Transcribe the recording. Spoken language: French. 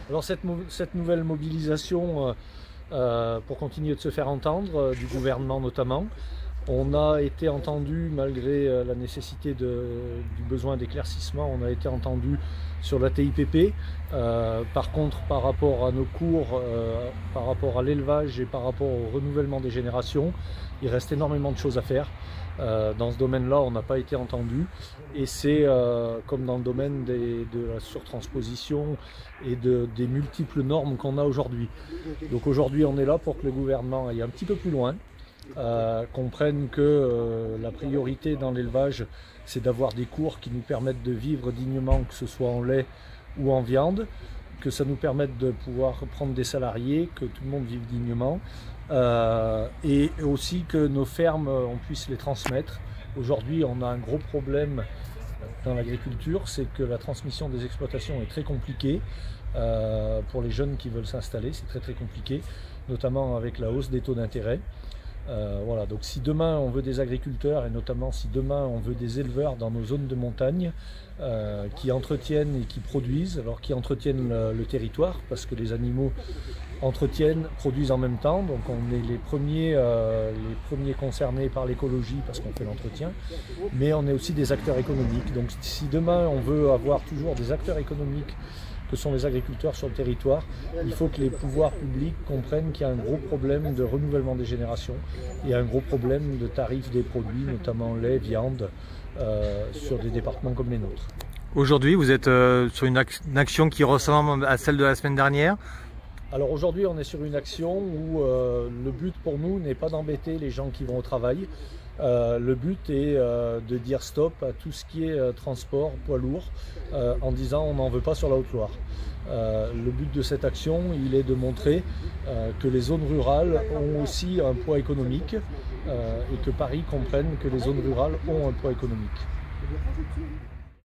Alors cette nouvelle mobilisation pour continuer de se faire entendre, du gouvernement notamment, on a été entendu malgré la nécessité du besoin d'éclaircissement, on a été entendu sur la TIPP. Par contre, par rapport à nos cours, par rapport à l'élevage et par rapport au renouvellement des générations, il reste énormément de choses à faire. Dans ce domaine-là, on n'a pas été entendu et c'est comme dans le domaine de la surtransposition et des multiples normes qu'on a aujourd'hui. Donc aujourd'hui, on est là pour que le gouvernement aille un petit peu plus loin, comprenne que la priorité dans l'élevage, c'est d'avoir des cours qui nous permettent de vivre dignement, que ce soit en lait ou en viande, que ça nous permette de pouvoir prendre des salariés, que tout le monde vive dignement. Et aussi que nos fermes, on puisse les transmettre. Aujourd'hui, on a un gros problème dans l'agriculture, c'est que la transmission des exploitations est très compliquée. Pour les jeunes qui veulent s'installer, c'est très compliqué, notamment avec la hausse des taux d'intérêt. Voilà, donc si demain on veut des agriculteurs et notamment si demain on veut des éleveurs dans nos zones de montagne qui entretiennent et qui produisent, alors qui entretiennent le territoire parce que les animaux produisent en même temps, donc on est les premiers concernés par l'écologie parce qu'on fait l'entretien, mais on est aussi des acteurs économiques. Donc si demain on veut avoir toujours des acteurs économiques que sont les agriculteurs sur le territoire, il faut que les pouvoirs publics comprennent qu'il y a un gros problème de renouvellement des générations et un gros problème de tarifs des produits, notamment lait, viande, sur des départements comme les nôtres. Aujourd'hui, vous êtes sur une action qui ressemble à celle de la semaine dernière. Alors aujourd'hui, on est sur une action où le but pour nous n'est pas d'embêter les gens qui vont au travail. Le but est de dire stop à tout ce qui est transport, poids lourd, en disant on n'en veut pas sur la Haute-Loire. Le but de cette action, il est de montrer que les zones rurales ont aussi un poids économique et que Paris comprenne que les zones rurales ont un poids économique.